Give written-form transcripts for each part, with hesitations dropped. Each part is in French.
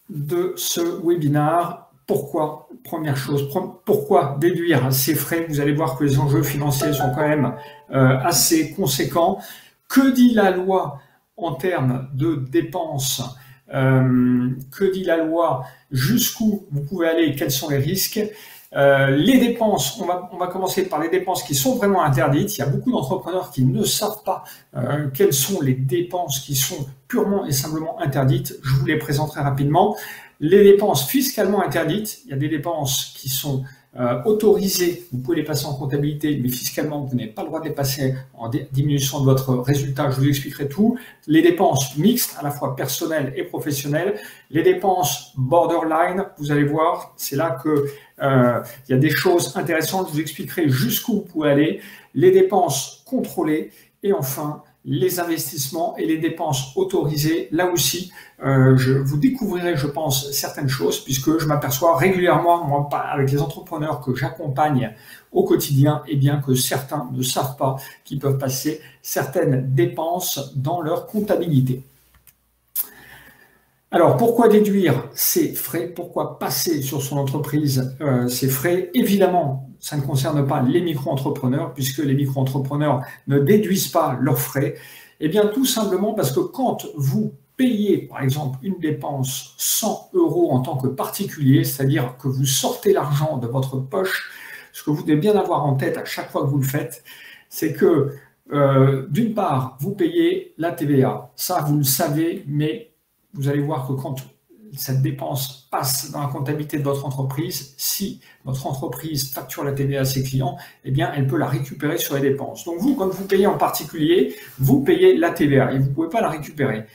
de ce webinaire, pourquoi, première chose, pourquoi déduire ces frais? Vous allez voir que les enjeux financiers sont quand même assez conséquents. Que dit la loi en termes de dépenses? Que dit la loi? Jusqu'où vous pouvez aller? Quels sont les risques? Les dépenses, on va commencer par les dépenses qui sont vraiment interdites. Il y a beaucoup d'entrepreneurs qui ne savent pas quelles sont les dépenses qui sont purement et simplement interdites. Je vous les présenterai rapidement. Les dépenses fiscalement interdites, il y a des dépenses qui sont autorisées, vous pouvez les passer en comptabilité, mais fiscalement, vous n'avez pas le droit de les passer en diminution de votre résultat. Je vous expliquerai tout. Les dépenses mixtes, à la fois personnelles et professionnelles. Les dépenses borderline, vous allez voir, c'est là que il y a des choses intéressantes. Je vous expliquerai jusqu'où vous pouvez aller. Les dépenses contrôlées et enfin les investissements et les dépenses autorisées. Là aussi, vous découvrirez, je pense, certaines choses puisque je m'aperçois régulièrement, moi, avec les entrepreneurs que j'accompagne au quotidien, eh bien que certains ne savent pas qu'ils peuvent passer certaines dépenses dans leur comptabilité. Alors, pourquoi déduire ces frais? Pourquoi passer sur son entreprise ces frais? Évidemment, ça ne concerne pas les micro-entrepreneurs, puisque les micro-entrepreneurs ne déduisent pas leurs frais. Eh bien, tout simplement parce que quand vous payez, par exemple, une dépense 100 € en tant que particulier, c'est-à-dire que vous sortez l'argent de votre poche, ce que vous devez bien avoir en tête à chaque fois que vous le faites, c'est que, d'une part, vous payez la TVA. Ça, vous le savez, mais vous allez voir que quand cette dépense passe dans la comptabilité de votre entreprise, si votre entreprise facture la TVA à ses clients, eh bien, elle peut la récupérer sur les dépenses. Donc vous, quand vous payez en particulier, vous payez la TVA et vous ne pouvez pas la récupérer.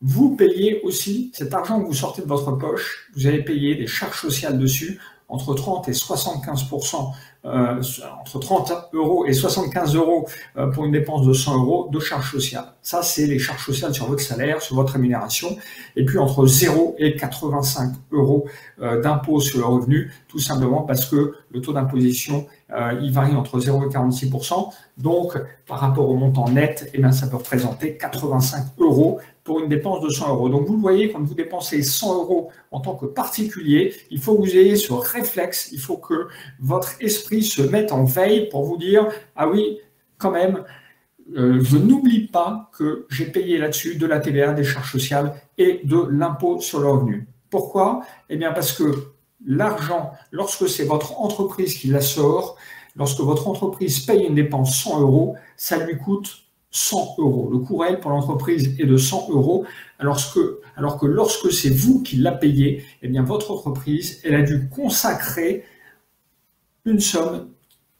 Vous payez aussi cet argent que vous sortez de votre poche, vous allez payer des charges sociales dessus, entre 30 et 75%, entre 30 € et 75 € pour une dépense de 100 € de charges sociales. Ça, c'est les charges sociales sur votre salaire, sur votre rémunération. Et puis, entre 0 et 85 € d'impôt sur le revenu, tout simplement parce que le taux d'imposition, il varie entre 0 et 46%. Donc, par rapport au montant net, eh bien, ça peut représenter 85 € pour une dépense de 100 €. Donc, vous le voyez, quand vous dépensez 100 € en tant que particulier, il faut que vous ayez ce réflexe, il faut que votre esprit se mette en veille pour vous dire « Ah oui, quand même, je n'oublie pas que j'ai payé là-dessus de la TVA, des charges sociales et de l'impôt sur le revenu. » Pourquoi? Eh bien, parce que l'argent, lorsque c'est votre entreprise qui la sort, lorsque votre entreprise paye une dépense 100 €, ça lui coûte 100 €. Le coût réel pour l'entreprise est de 100 €, alors que lorsque c'est vous qui la payez, eh bien votre entreprise, elle a dû consacrer une somme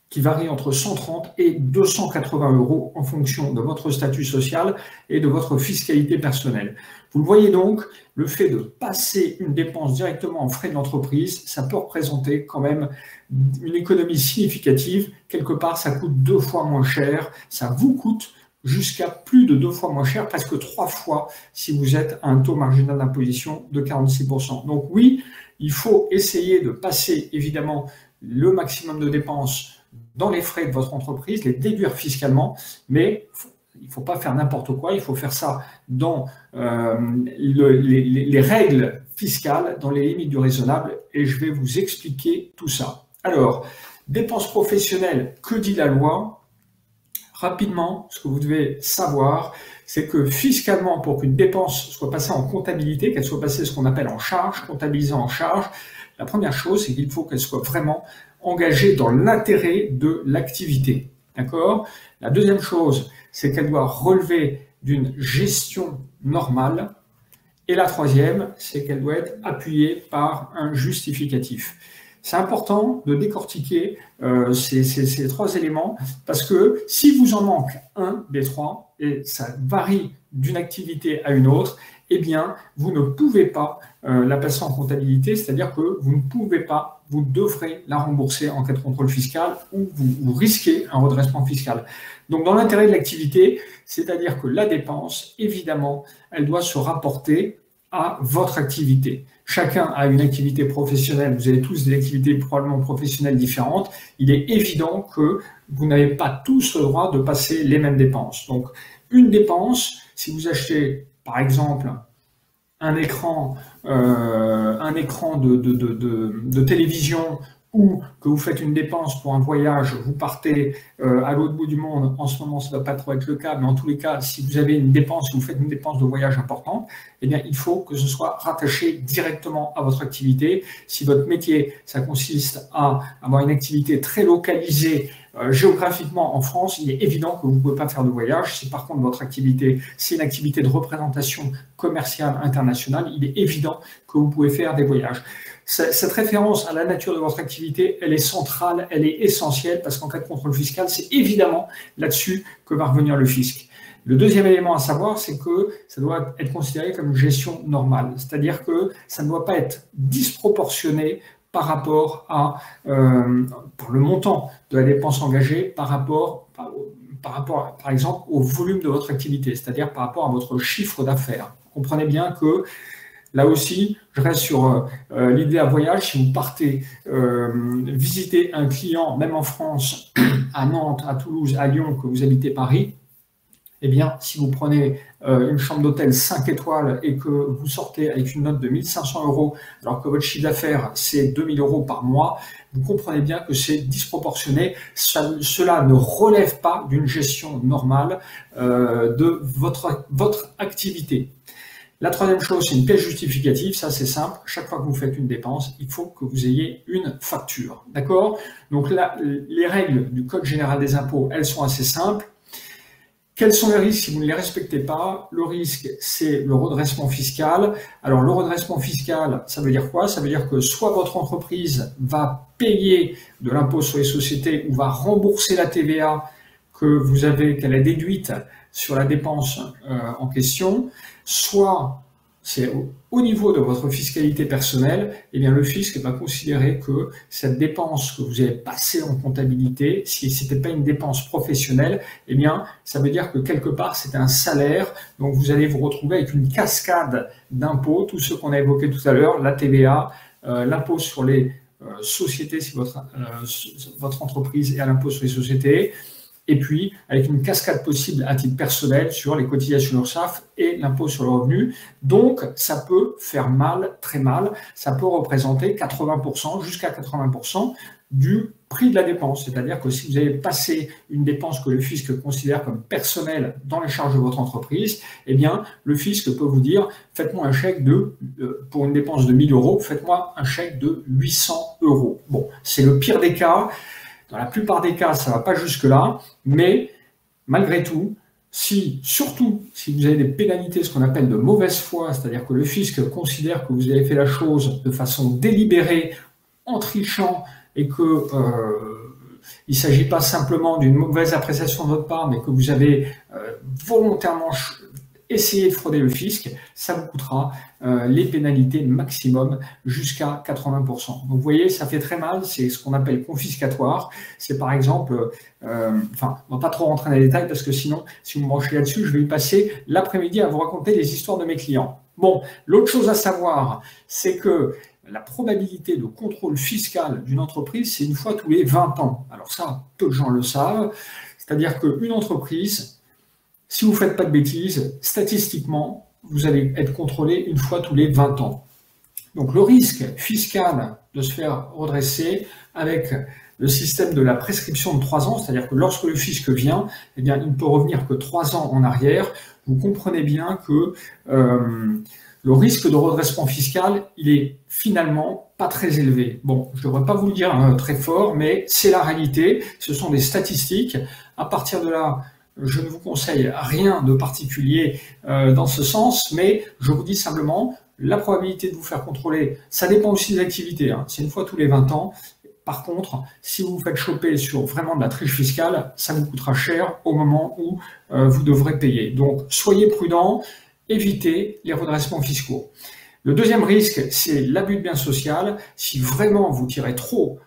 qui varie entre 130 et 280 € en fonction de votre statut social et de votre fiscalité personnelle. Vous le voyez donc, le fait de passer une dépense directement en frais de l'entreprise, ça peut représenter quand même une économie significative. Quelque part, ça coûte 2 fois moins cher, ça vous coûte jusqu'à plus de 2 fois moins cher, presque 3 fois si vous êtes à un taux marginal d'imposition de 46%. Donc oui, il faut essayer de passer évidemment le maximum de dépenses dans les frais de votre entreprise, les déduire fiscalement, mais il ne faut pas faire n'importe quoi, il faut faire ça dans les règles fiscales, dans les limites du raisonnable, et je vais vous expliquer tout ça. Alors, dépenses professionnelles, que dit la loi? Rapidement, ce que vous devez savoir, c'est que fiscalement, pour qu'une dépense soit passée en comptabilité, qu'elle soit passée ce qu'on appelle en charge, comptabilisée en charge, la première chose, c'est qu'il faut qu'elle soit vraiment engagée dans l'intérêt de l'activité. D'accord? La deuxième chose, c'est qu'elle doit relever d'une gestion normale. Et la troisième, c'est qu'elle doit être appuyée par un justificatif. C'est important de décortiquer ces 3 éléments parce que si vous en manque un des 3, et ça varie d'une activité à une autre, eh bien, vous ne pouvez pas la passer en comptabilité, c'est-à-dire que vous ne pouvez pas, vous devrez la rembourser en cas de contrôle fiscal ou vous risquez un redressement fiscal. Donc, dans l'intérêt de l'activité, c'est-à-dire que la dépense, évidemment, elle doit se rapporter à votre activité. Chacun a une activité professionnelle, vous avez tous des activités probablement professionnelles différentes. Il est évident que vous n'avez pas tous le droit de passer les mêmes dépenses. Donc, une dépense, si vous achetez, par exemple, un écran de télévision, ou que vous faites une dépense pour un voyage, vous partez à l'autre bout du monde, en ce moment ça ne va pas trop être le cas, mais en tous les cas, si vous avez une dépense, vous faites une dépense de voyage importante, eh bien il faut que ce soit rattaché directement à votre activité. Si votre métier, ça consiste à avoir une activité très localisée, géographiquement en France, il est évident que vous ne pouvez pas faire de voyage. Si par contre votre activité, c'est une activité de représentation commerciale internationale, il est évident que vous pouvez faire des voyages. Cette référence à la nature de votre activité, elle est centrale, elle est essentielle, parce qu'en cas de contrôle fiscal, c'est évidemment là-dessus que va revenir le fisc. Le deuxième élément à savoir, c'est que ça doit être considéré comme une gestion normale, c'est-à-dire que ça ne doit pas être disproportionné par rapport à pour le montant de la dépense engagée, par rapport, par exemple, au volume de votre activité, c'est-à-dire par rapport à votre chiffre d'affaires. Comprenez bien que là aussi, je reste sur l'idée à voyage. Si vous partez visiter un client, même en France, à Nantes, à Toulouse, à Lyon, que vous habitez Paris, eh bien, si vous prenez une chambre d'hôtel 5 étoiles et que vous sortez avec une note de 1 500 €, alors que votre chiffre d'affaires, c'est 2 000 € par mois, vous comprenez bien que c'est disproportionné. Cela ne relève pas d'une gestion normale de votre activité. La troisième chose, c'est une pièce justificative. Ça, c'est simple. Chaque fois que vous faites une dépense, il faut que vous ayez une facture. D'accord? Donc là, les règles du Code général des impôts, elles sont assez simples. Quels sont les risques si vous ne les respectez pas? Le risque, c'est le redressement fiscal. Alors, le redressement fiscal, ça veut dire quoi? Ça veut dire que soit votre entreprise va payer de l'impôt sur les sociétés ou va rembourser la TVA qu'elle a déduite sur la dépense en question, soit c'est au niveau de votre fiscalité personnelle, eh bien le fisc va considérer que cette dépense que vous avez passée en comptabilité, si ce n'était pas une dépense professionnelle, eh bien ça veut dire que quelque part c'est un salaire, donc vous allez vous retrouver avec une cascade d'impôts, tous ceux qu'on a évoqués tout à l'heure, la TVA, l'impôt sur les sociétés si votre entreprise est à l'impôt sur les sociétés, et puis avec une cascade possible à titre personnel sur les cotisations URSSAF et l'impôt sur le revenu. Donc, ça peut faire mal, très mal. Ça peut représenter 80%, jusqu'à 80% du prix de la dépense. C'est-à-dire que si vous avez passé une dépense que le fisc considère comme personnelle dans les charges de votre entreprise, eh bien, le fisc peut vous dire, faites-moi un chèque pour une dépense de 1 000 €, faites-moi un chèque de 800 €. Bon, c'est le pire des cas. Dans la plupart des cas, ça ne va pas jusque-là, mais malgré tout, surtout si vous avez des pénalités, ce qu'on appelle de mauvaise foi, c'est-à-dire que le fisc considère que vous avez fait la chose de façon délibérée, en trichant, et que il ne s'agit pas simplement d'une mauvaise appréciation de votre part, mais que vous avez volontairement essayé de frauder le fisc, ça vous coûtera les pénalités maximum jusqu'à 80%. Donc vous voyez, ça fait très mal, c'est ce qu'on appelle confiscatoire. C'est par exemple, on ne va pas trop rentrer dans les détails parce que sinon, si vous me branchez là-dessus, je vais y passer l'après-midi à vous raconter les histoires de mes clients. Bon, l'autre chose à savoir, c'est que la probabilité de contrôle fiscal d'une entreprise, c'est une fois tous les 20 ans. Alors ça, peu de gens le savent. C'est-à-dire qu'une entreprise, si vous ne faites pas de bêtises, statistiquement, vous allez être contrôlé une fois tous les 20 ans. Donc le risque fiscal de se faire redresser avec le système de la prescription de 3 ans, c'est-à-dire que lorsque le fisc vient, eh bien, il ne peut revenir que 3 ans en arrière. Vous comprenez bien que le risque de redressement fiscal, il est finalement pas très élevé. Bon, je ne devrais pas vous le dire très fort, mais c'est la réalité. Ce sont des statistiques. À partir de là, je ne vous conseille rien de particulier dans ce sens, mais je vous dis simplement, la probabilité de vous faire contrôler, ça dépend aussi des activités, hein. C'est une fois tous les 20 ans. Par contre, si vous vous faites choper sur vraiment de la triche fiscale, ça vous coûtera cher au moment où vous devrez payer. Donc, soyez prudents, évitez les redressements fiscaux. Le deuxième risque, c'est l'abus de biens social. Si vraiment vous tirez trop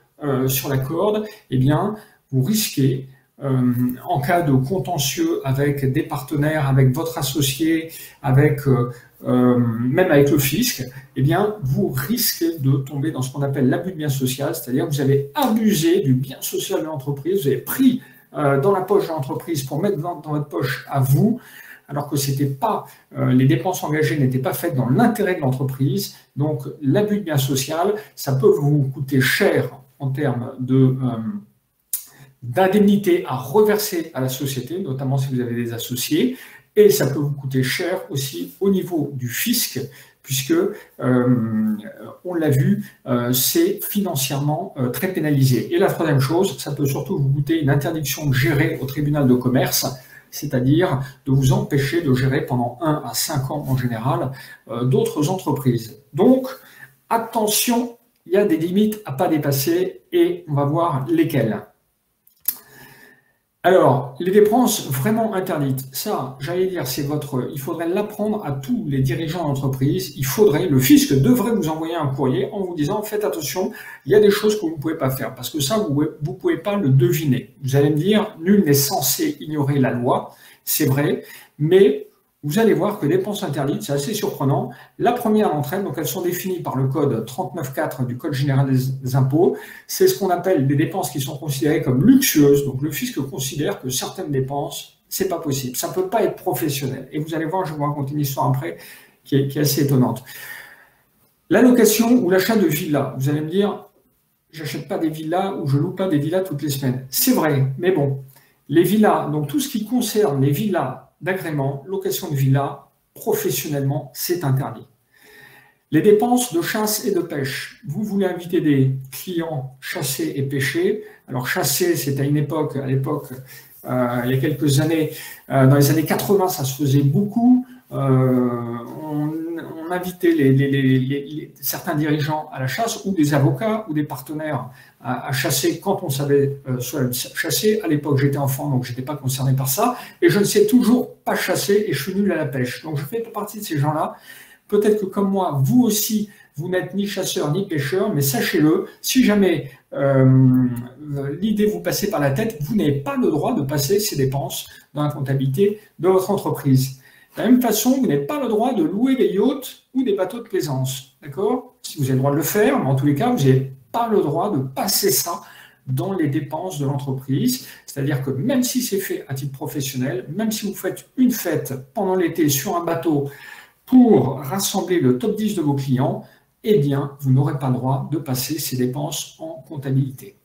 sur la corde, eh bien, vous risquez en cas de contentieux avec des partenaires, avec votre associé, même avec le fisc, eh bien, vous risquez de tomber dans ce qu'on appelle l'abus de bien social, c'est-à-dire que vous avez abusé du bien social de l'entreprise, vous avez pris dans la poche de l'entreprise pour mettre dans votre poche à vous, alors que c'était pas, les dépenses engagées n'étaient pas faites dans l'intérêt de l'entreprise. Donc l'abus de bien social, ça peut vous coûter cher en termes d'indemnités à reverser à la société, notamment si vous avez des associés, et ça peut vous coûter cher aussi au niveau du fisc, puisque, on l'a vu, c'est financièrement très pénalisé. Et la troisième chose, ça peut surtout vous coûter une interdiction de gérer au tribunal de commerce, c'est-à-dire de vous empêcher de gérer pendant 1 à 5 ans en général d'autres entreprises. Donc, attention, il y a des limites à ne pas dépasser et on va voir lesquelles. Alors, les dépenses vraiment interdites, ça, j'allais dire, il faudrait l'apprendre à tous les dirigeants d'entreprise. Le fisc devrait vous envoyer un courrier en vous disant, faites attention, il y a des choses que vous ne pouvez pas faire, parce que ça, vous ne pouvez pas le deviner. Vous allez me dire, nul n'est censé ignorer la loi, c'est vrai, mais vous allez voir que les dépenses interdites, c'est assez surprenant. La première d'entre elles, donc elles sont définies par le code 39.4 du Code général des impôts, c'est ce qu'on appelle des dépenses qui sont considérées comme luxueuses. Donc le fisc considère que certaines dépenses, c'est pas possible, ça peut pas être professionnel. Et vous allez voir, je vais vous raconter une histoire après qui est assez étonnante. La location ou l'achat de villas, vous allez me dire, j'achète pas des villas ou je loue pas des villas toutes les semaines. C'est vrai, mais bon, les villas, donc tout ce qui concerne les villas d'agrément, location de villa, professionnellement, c'est interdit. Les dépenses de chasse et de pêche. Vous voulez inviter des clients chasser et pêcher. Alors chasser, c'est à l'époque, il y a quelques années, dans les années 80, ça se faisait beaucoup. On invitait certains dirigeants à la chasse, ou des avocats, ou des partenaires à chasser quand on savait chasser. À l'époque, j'étais enfant, donc je n'étais pas concerné par ça. Et je ne sais toujours pas chasser et je suis nul à la pêche. Donc je fais partie de ces gens-là. Peut-être que comme moi, vous aussi, vous n'êtes ni chasseur ni pêcheur, mais sachez-le, si jamais l'idée vous passait par la tête, vous n'avez pas le droit de passer ces dépenses dans la comptabilité de votre entreprise. De la même façon, vous n'avez pas le droit de louer des yachts ou des bateaux de plaisance. D'accord? Si vous avez le droit de le faire, mais en tous les cas, vous n'avez pas le droit de passer ça dans les dépenses de l'entreprise. C'est-à-dire que même si c'est fait à titre professionnel, même si vous faites une fête pendant l'été sur un bateau pour rassembler le top 10 de vos clients, eh bien, vous n'aurez pas le droit de passer ces dépenses en comptabilité.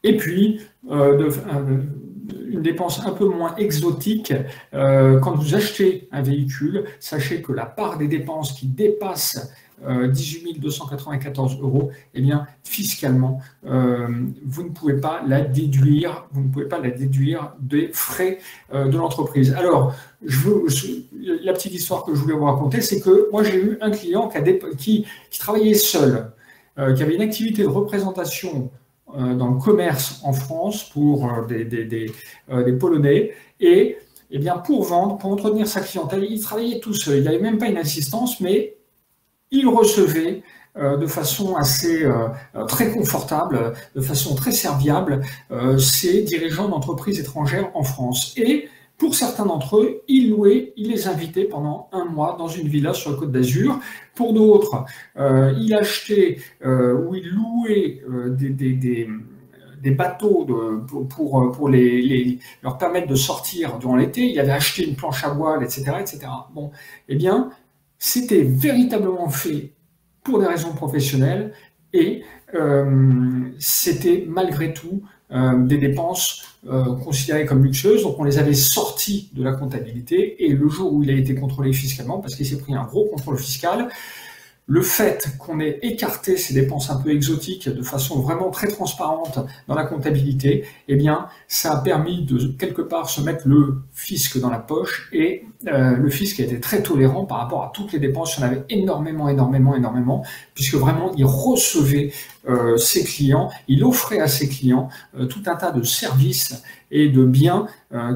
Et puis, une dépense un peu moins exotique, quand vous achetez un véhicule, sachez que la part des dépenses qui dépasse 18 294 €, eh bien, fiscalement, vous ne pouvez pas la déduire, des frais de l'entreprise. Alors, la petite histoire que je voulais vous raconter, c'est que moi, j'ai eu un client qui travaillait seul, qui avait une activité de représentation dans le commerce en France pour des Polonais, et eh bien, pour vendre, pour entretenir sa clientèle, il travaillait tout seul, il n'avait même pas une assistance, mais il recevait de façon très confortable, de façon très serviable, ces dirigeants d'entreprises étrangères en France. Et pour certains d'entre eux, il les invitait pendant 1 mois dans une villa sur la Côte d'Azur. Pour d'autres, il achetait ou il louait des bateaux pour leur permettre de sortir durant l'été. Il avait acheté une planche à voile, etc., etc. Bon, eh bien, c'était véritablement fait pour des raisons professionnelles et c'était malgré tout des dépenses considérées comme luxueuses, donc on les avait sorties de la comptabilité, et le jour où il a été contrôlé fiscalement, parce qu'il s'est pris un gros contrôle fiscal, le fait qu'on ait écarté ces dépenses un peu exotiques de façon vraiment très transparente dans la comptabilité, eh bien, ça a permis de quelque part se mettre le fisc dans la poche, et le fisc a été très tolérant par rapport à toutes les dépenses. Il y en avait énormément, puisque vraiment il recevait ses clients, il offrait à ses clients tout un tas de services et de biens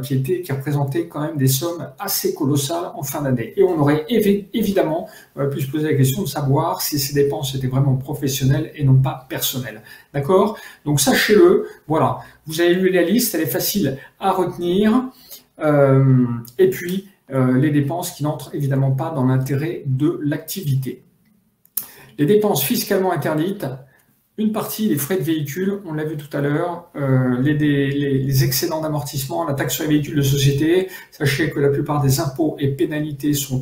qui représentaient quand même des sommes assez colossales en fin d'année. Et on aurait évidemment pu se poser la question de savoir si ces dépenses étaient vraiment professionnelles et non pas personnelles. D'accord? Donc sachez-le, voilà, vous avez lu la liste, elle est facile à retenir. Et puis, les dépenses qui n'entrent évidemment pas dans l'intérêt de l'activité. Les dépenses fiscalement interdites, Une partie des frais de véhicule, on l'a vu tout à l'heure, les excédents d'amortissement, la taxe sur les véhicules de société. Sachez que la plupart des impôts et pénalités sont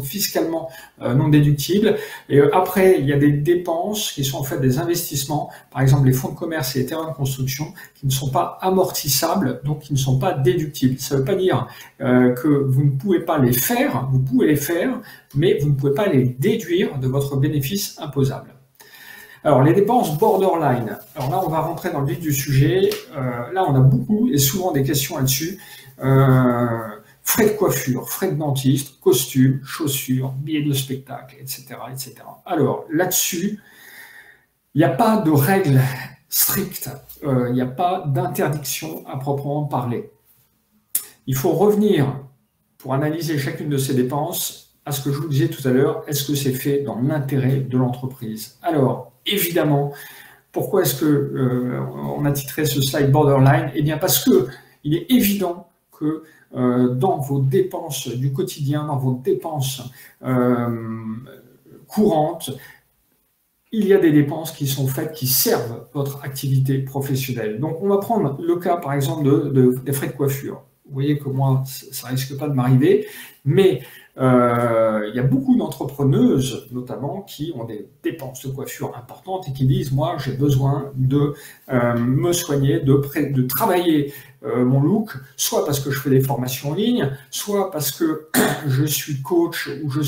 fiscalement non déductibles. Et après, il y a des dépenses qui sont en fait des investissements, par exemple les fonds de commerce et les terrains de construction, qui ne sont pas amortissables, donc qui ne sont pas déductibles. Ça ne veut pas dire que vous ne pouvez pas les faire, vous pouvez les faire, mais vous ne pouvez pas les déduire de votre bénéfice imposable. Alors, les dépenses borderline. Alors là, on va rentrer dans le vif du sujet. Là, on a beaucoup et souvent des questions là-dessus. Frais de coiffure, frais de dentiste, costumes, chaussures, billets de spectacle, etc., etc. Alors, là-dessus, il n'y a pas de règles strictes. Il n'y a pas d'interdiction à proprement parler. Il faut revenir, pour analyser chacune de ces dépenses, à ce que je vous disais tout à l'heure. Est-ce que c'est fait dans l'intérêt de l'entreprise? Alors, évidemment, pourquoi est-ce que on a titré ce slide borderline? Eh bien parce que il est évident que dans vos dépenses du quotidien, dans vos dépenses courantes, il y a des dépenses qui sont faites, qui servent votre activité professionnelle. Donc on va prendre le cas par exemple des frais de coiffure. Vous voyez que moi, ça risque pas de m'arriver, mais il y a beaucoup d'entrepreneuses, notamment, qui ont des dépenses de coiffure importantes et qui disent, moi, j'ai besoin de me soigner, de travailler mon look, soit parce que je fais des formations en ligne, soit parce que je suis coach ou je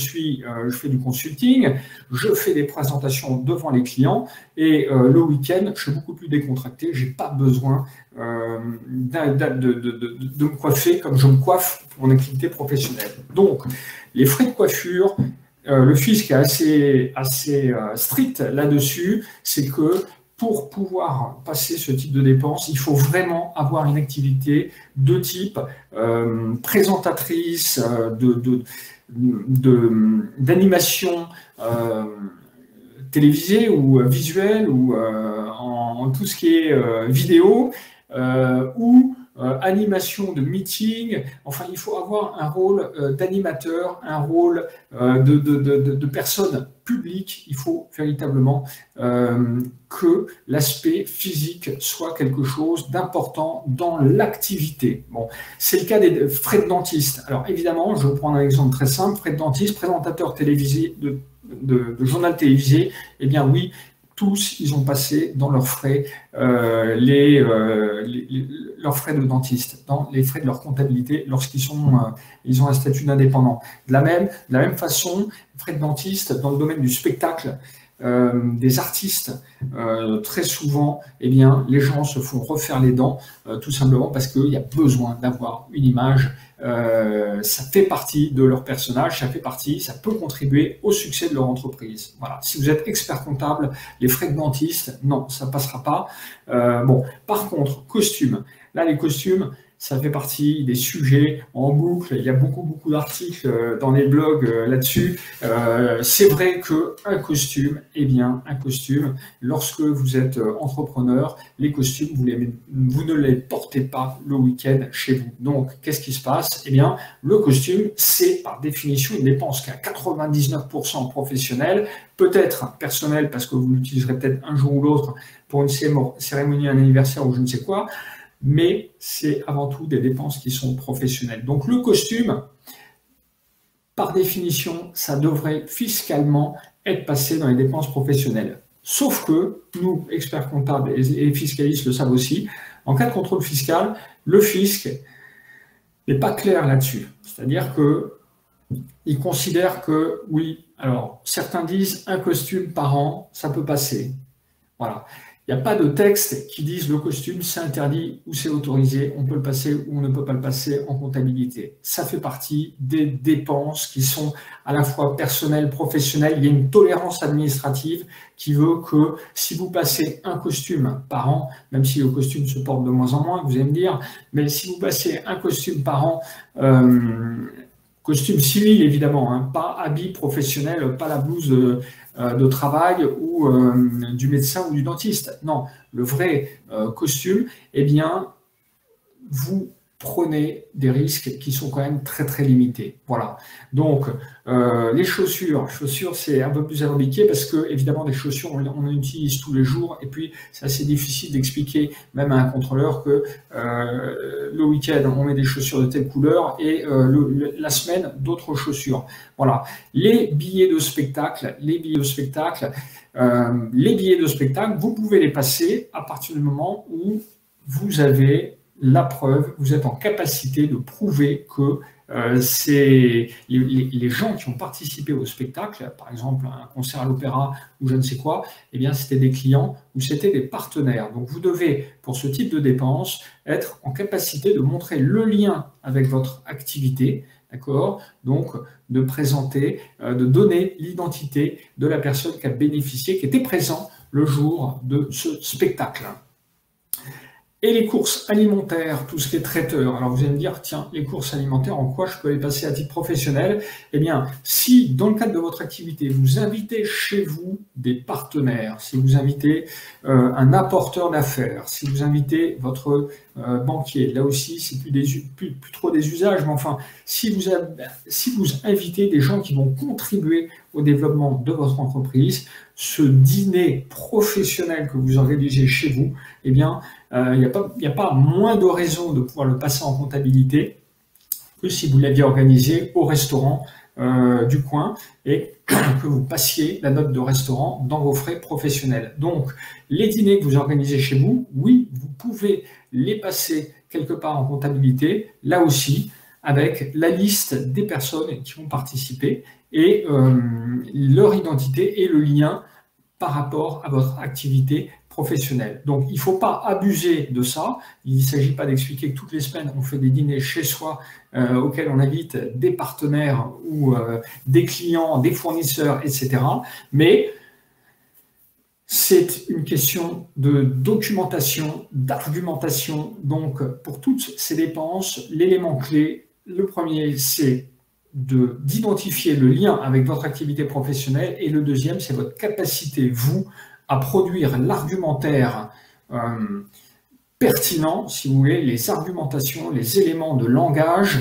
fais du consulting, je fais des présentations devant les clients et le week-end, je suis beaucoup plus décontracté, j'ai pas besoin de me coiffer comme je me coiffe pour mon activité professionnelle. Donc, les frais de coiffure, le fisc est assez strict là-dessus, c'est que pour pouvoir passer ce type de dépenses, il faut vraiment avoir une activité de type présentatrice, d'animation télévisée ou visuelle ou en tout ce qui est vidéo ou animation de meeting. Enfin, il faut avoir un rôle d'animateur, un rôle de personne publique. Il faut véritablement que l'aspect physique soit quelque chose d'important dans l'activité. Bon, c'est le cas des frais de dentiste. Alors évidemment, je vais prendre un exemple très simple. Frais de dentiste, présentateur télévisé de journal télévisé. Eh bien oui, tous, ils ont passé dans leurs frais leurs frais de dentiste, dans les frais de leur comptabilité lorsqu'ils ils ont un statut d'indépendant. De la même façon, frais de dentiste dans le domaine du spectacle, des artistes, très souvent, eh bien, les gens se font refaire les dents tout simplement parce qu'il y a besoin d'avoir une image. Ça fait partie de leur personnage, ça peut contribuer au succès de leur entreprise. Voilà. Si vous êtes expert comptable, les frais de dentiste, non, ça ne passera pas. Bon, par contre, costumes. Là, les costumes, ça fait partie des sujets en boucle. Il y a beaucoup d'articles dans les blogs là-dessus. C'est vrai qu'un costume, eh bien, un costume, lorsque vous êtes entrepreneur, les costumes, vous ne les portez pas le week-end chez vous. Donc, qu'est-ce qui se passe? Eh bien, le costume, c'est par définition une dépense qui est à 99% professionnelle, peut-être personnelle parce que vous l'utiliserez peut-être un jour ou l'autre pour une cérémonie, un anniversaire ou je ne sais quoi. Mais c'est avant tout des dépenses qui sont professionnelles. Donc le costume, par définition, ça devrait fiscalement être passé dans les dépenses professionnelles. Sauf que nous, experts comptables et fiscalistes le savent aussi, en cas de contrôle fiscal, le fisc n'est pas clair là-dessus. C'est-à-dire qu'il considère que, oui, alors certains disent un costume par an, ça peut passer. Voilà. Il n'y a pas de texte qui dise le costume, c'est interdit ou c'est autorisé, on peut le passer ou on ne peut pas le passer en comptabilité. Ça fait partie des dépenses qui sont à la fois personnelles, professionnelles. Il y a une tolérance administrative qui veut que si vous passez un costume par an, même si le costume se porte de moins en moins, vous allez me dire, mais si vous passez un costume par an, costume civil évidemment, hein, pas habit professionnel, pas la blouse de travail ou du médecin ou du dentiste. Non, le vrai costume, eh bien, vous prenez des risques qui sont quand même très très limités. Voilà. Donc les chaussures c'est un peu plus alambiqué parce que évidemment des chaussures on en utilise tous les jours et puis c'est assez difficile d'expliquer même à un contrôleur que le week-end on met des chaussures de telle couleur et la semaine d'autres chaussures. Voilà. Les billets de spectacle, vous pouvez les passer à partir du moment où vous avez la preuve, vous êtes en capacité de prouver que les gens qui ont participé au spectacle, par exemple un concert à l'opéra ou je ne sais quoi, eh bien c'était des clients ou c'était des partenaires. Donc vous devez, pour ce type de dépenses, être en capacité de montrer le lien avec votre activité, d'accord? Donc de présenter, de donner l'identité de la personne qui a bénéficié, qui était présent le jour de ce spectacle. Et les courses alimentaires, tout ce qui est traiteur. Alors vous allez me dire, tiens, les courses alimentaires, en quoi je peux les passer à titre professionnel? Eh bien, si dans le cadre de votre activité, vous invitez chez vous des partenaires, si vous invitez un apporteur d'affaires, si vous invitez votre banquier, là aussi, c'est plus trop des usages, mais enfin, si vous invitez des gens qui vont contribuer au développement de votre entreprise, ce dîner professionnel que vous organisez chez vous, eh bien, il n'y a pas moins de raison de pouvoir le passer en comptabilité que si vous l'aviez organisé au restaurant du coin et que vous passiez la note de restaurant dans vos frais professionnels. Donc, les dîners que vous organisez chez vous, oui, vous pouvez les passer quelque part en comptabilité, là aussi, avec la liste des personnes qui vont participer et leur identité et le lien par rapport à votre activité professionnelle. Donc, il ne faut pas abuser de ça. Il ne s'agit pas d'expliquer que toutes les semaines, on fait des dîners chez soi auxquels on invite des partenaires ou des clients, des fournisseurs, etc. Mais c'est une question de documentation, d'argumentation. Donc, pour toutes ces dépenses, l'élément clé, le premier, c'est d'identifier le lien avec votre activité professionnelle et le deuxième, c'est votre capacité, vous, à produire l'argumentaire pertinent, si vous voulez, les argumentations, les éléments de langage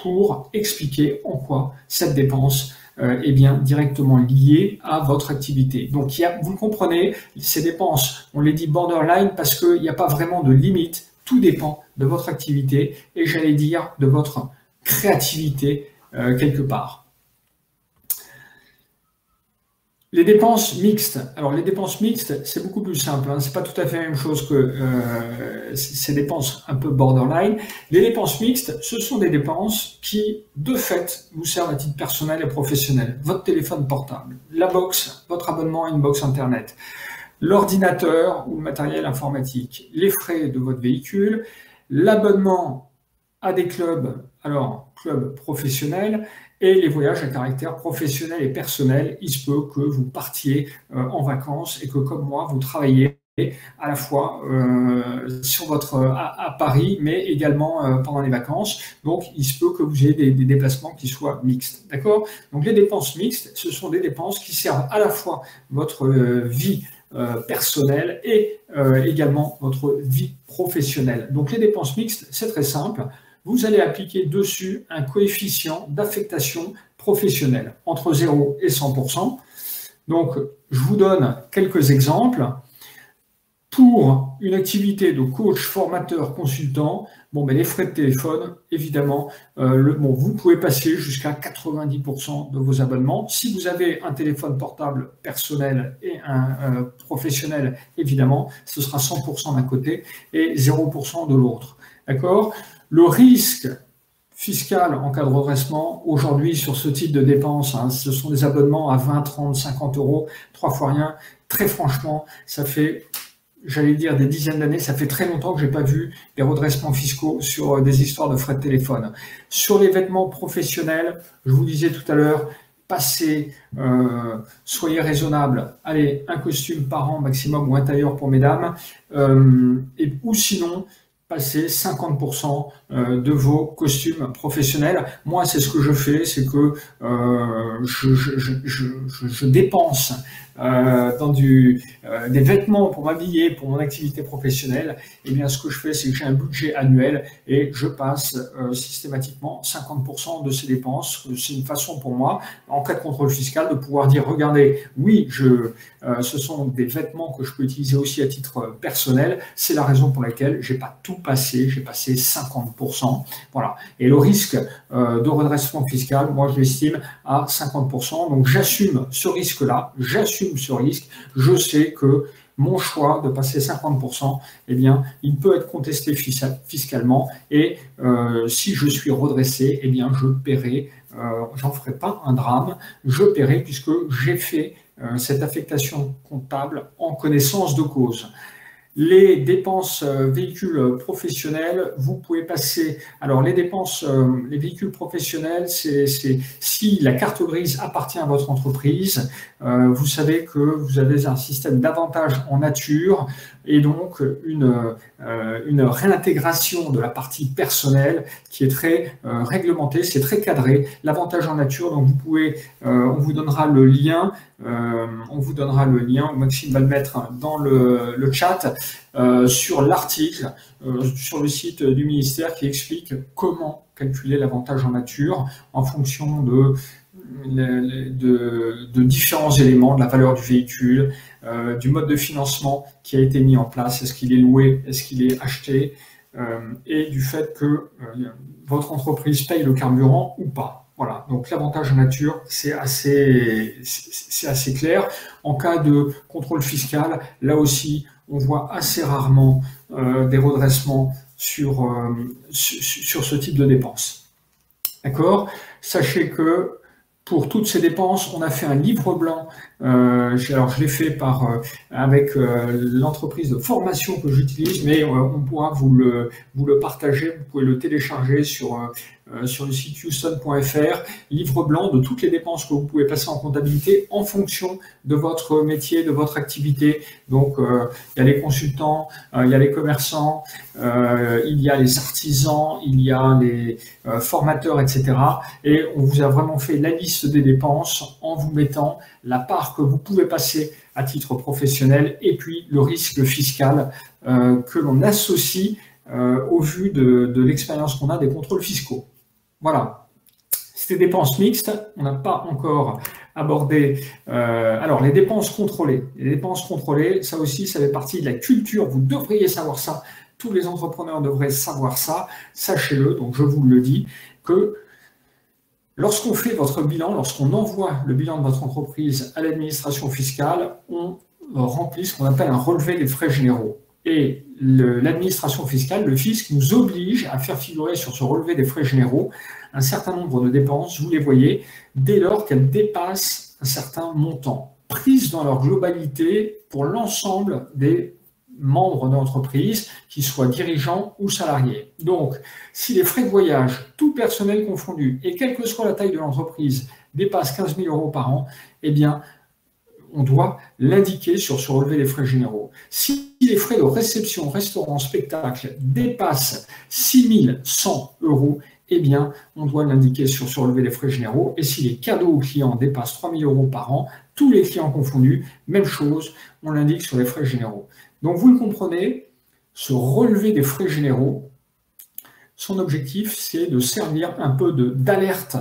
pour expliquer en quoi cette dépense est bien directement liée à votre activité. Donc, vous le comprenez, ces dépenses, on les dit borderline parce qu'il n'y a pas vraiment de limite, tout dépend de votre activité et j'allais dire de votre créativité quelque part. Les dépenses mixtes. Alors, les dépenses mixtes, c'est beaucoup plus simple. Hein. C'est pas tout à fait la même chose que ces dépenses un peu borderline. Les dépenses mixtes, ce sont des dépenses qui, de fait, vous servent à titre personnel et professionnel. Votre téléphone portable, la box, votre abonnement à une box Internet, l'ordinateur ou le matériel informatique, les frais de votre véhicule, l'abonnement à des clubs, alors clubs professionnels, et les voyages à caractère professionnel et personnel. Il se peut que vous partiez en vacances et que, comme moi, vous travaillez à la fois à Paris, mais également pendant les vacances. Donc, il se peut que vous ayez des déplacements qui soient mixtes. D'accord? Donc, les dépenses mixtes, ce sont des dépenses qui servent à la fois votre vie personnelle et également votre vie professionnelle. Donc, les dépenses mixtes, c'est très simple. Vous allez appliquer dessus un coefficient d'affectation professionnelle entre 0 et 100%. Donc, je vous donne quelques exemples. Pour une activité de coach, formateur, consultant, les frais de téléphone, évidemment, vous pouvez passer jusqu'à 90% de vos abonnements. Si vous avez un téléphone portable personnel et un professionnel, évidemment, ce sera 100% d'un côté et 0% de l'autre. D'accord ? Le risque fiscal en cas de redressement, aujourd'hui, sur ce type de dépenses, ce sont des abonnements à 20, 30, 50 euros, 3 fois rien. Très franchement, ça fait, j'allais dire, des dizaines d'années, ça fait très longtemps que je n'ai pas vu des redressements fiscaux sur des histoires de frais de téléphone. Sur les vêtements professionnels, je vous disais tout à l'heure, passez, soyez raisonnable. Allez, un costume par an maximum ou un tailleur pour mesdames. Ou sinon, passer 50% de vos costumes professionnels. Moi, c'est ce que je fais, c'est que je dépense dans des vêtements pour m'habiller, pour mon activité professionnelle. Et bien, ce que je fais, c'est que j'ai un budget annuel et je passe systématiquement 50% de ces dépenses. C'est une façon pour moi, en cas de contrôle fiscal, de pouvoir dire, regardez, oui, ce sont des vêtements que je peux utiliser aussi à titre personnel. C'est la raison pour laquelle j'ai pas tout passé, j'ai passé 50%. Voilà. Et le risque de redressement fiscal, moi, je l'estime à 50%. Donc, j'assume ce risque-là, j'assume ce risque. Je sais que mon choix de passer 50%, eh bien, il peut être contesté fiscalement et si je suis redressé, eh bien, je paierai, j'en ferai pas un drame, je paierai puisque j'ai fait cette affectation comptable en connaissance de cause. Les dépenses véhicules professionnels, vous pouvez passer. Alors, les dépenses, les véhicules professionnels, c'est si la carte grise appartient à votre entreprise, vous savez que vous avez un système d'avantages en nature et donc une réintégration de la partie personnelle qui est très réglementée, c'est très cadré. L'avantage en nature, donc vous pouvez, on vous donnera le lien. Maxime va le mettre dans le chat sur l'article sur le site du ministère qui explique comment calculer l'avantage en nature en fonction de différents éléments, de la valeur du véhicule, du mode de financement qui a été mis en place, est-ce qu'il est loué, est-ce qu'il est acheté, et du fait que votre entreprise paye le carburant ou pas. Voilà, donc l'avantage en nature, c'est assez clair. En cas de contrôle fiscal, là aussi, on voit assez rarement des redressements sur ce type de dépenses. D'accord? Sachez que pour toutes ces dépenses, on a fait un livre blanc. Alors, je l'ai fait avec l'entreprise de formation que j'utilise, mais on pourra vous le partager. Vous pouvez le télécharger sur le site houston.fr, livre blanc de toutes les dépenses que vous pouvez passer en comptabilité en fonction de votre métier, de votre activité. Donc, il y a les consultants, il y a les commerçants, il y a les artisans, il y a les formateurs, etc. Et on vous a vraiment fait la liste des dépenses en vous mettant la part que vous pouvez passer à titre professionnel et puis le risque fiscal que l'on associe au vu de l'expérience qu'on a des contrôles fiscaux. Voilà. C'était dépenses mixtes, on n'a pas encore abordé. Alors, les dépenses contrôlées. Les dépenses contrôlées, ça aussi, ça fait partie de la culture. Vous devriez savoir ça. Tous les entrepreneurs devraient savoir ça. Sachez-le, donc je vous le dis, que lorsqu'on fait votre bilan, lorsqu'on envoie le bilan de votre entreprise à l'administration fiscale, on remplit ce qu'on appelle un relevé des frais généraux. Et l'administration fiscale, le fisc, nous oblige à faire figurer sur ce relevé des frais généraux un certain nombre de dépenses, vous les voyez, dès lors qu'elles dépassent un certain montant, prises dans leur globalité pour l'ensemble des membres de l'entreprise, qu'ils soient dirigeants ou salariés. Donc, si les frais de voyage, tout personnel confondu, et quelle que soit la taille de l'entreprise, dépassent 15 000 € par an, eh bien, on doit l'indiquer sur ce relevé des frais généraux. Si les frais de réception, restaurant, spectacle dépassent 6 100 €, eh bien, on doit l'indiquer sur ce relevé des frais généraux. Et si les cadeaux aux clients dépassent 3 000 € par an, tous les clients confondus, même chose, on l'indique sur les frais généraux. Donc, vous le comprenez, ce relevé des frais généraux, son objectif, c'est de servir un peu d'alerte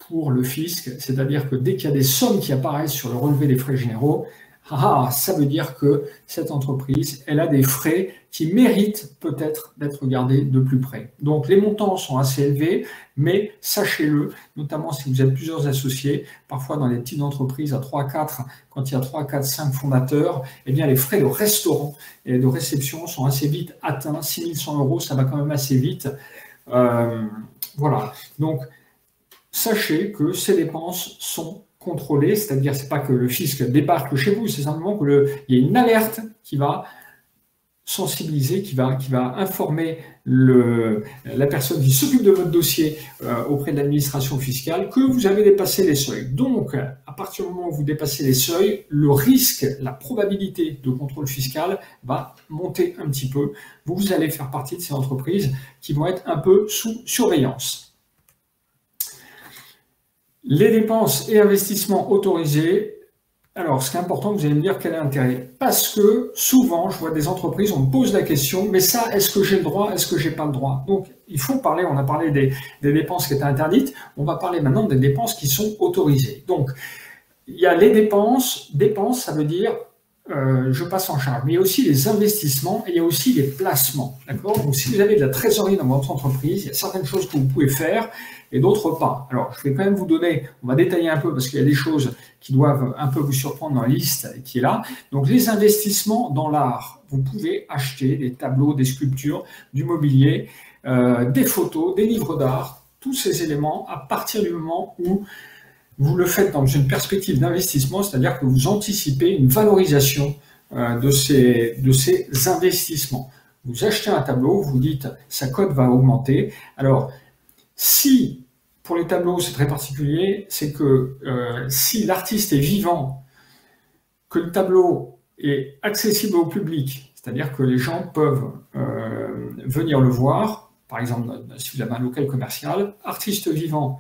pour le fisc, c'est-à-dire que dès qu'il y a des sommes qui apparaissent sur le relevé des frais généraux, ça veut dire que cette entreprise, elle a des frais qui méritent peut-être d'être regardés de plus près. Donc les montants sont assez élevés, mais sachez-le, notamment si vous êtes plusieurs associés, parfois dans les petites entreprises à 3-4, quand il y a 3, 4, 5 fondateurs, eh bien les frais de restaurant et de réception sont assez vite atteints. 6 100 €, ça va quand même assez vite. Voilà, donc sachez que ces dépenses sont contrôlées, c'est-à-dire c'est pas que le fisc débarque chez vous, c'est simplement qu'il y a une alerte qui va sensibiliser, qui va informer la personne qui s'occupe de votre dossier auprès de l'administration fiscale que vous avez dépassé les seuils. Donc, à partir du moment où vous dépassez les seuils, le risque, la probabilité de contrôle fiscal va monter un petit peu. Vous allez faire partie de ces entreprises qui vont être un peu sous surveillance. Les dépenses et investissements autorisés. Alors, ce qui est important, vous allez me dire quel est l'intérêt. Parce que souvent, je vois des entreprises, on me pose la question, mais ça, est-ce que j'ai le droit, est-ce que j'ai pas le droit? Donc, il faut parler, on a parlé des dépenses qui étaient interdites, on va parler maintenant des dépenses qui sont autorisées. Donc, il y a les dépenses, ça veut dire je passe en charge, mais il y a aussi les investissements et il y a aussi les placements. D'accord? Donc, si vous avez de la trésorerie dans votre entreprise, il y a certaines choses que vous pouvez faire et d'autres pas. Alors, je vais quand même vous donner, on va détailler un peu parce qu'il y a des choses qui doivent un peu vous surprendre dans la liste qui est là. Donc, les investissements dans l'art, vous pouvez acheter des tableaux, des sculptures, du mobilier, des photos, des livres d'art, tous ces éléments à partir du moment où vous le faites dans une perspective d'investissement, c'est-à-dire que vous anticipez une valorisation de ces investissements. Vous achetez un tableau, vous dites sa cote va augmenter. Alors, si, pour les tableaux, c'est très particulier, c'est que si l'artiste est vivant, que le tableau est accessible au public, c'est-à-dire que les gens peuvent venir le voir, par exemple, si vous avez un local commercial, artiste vivant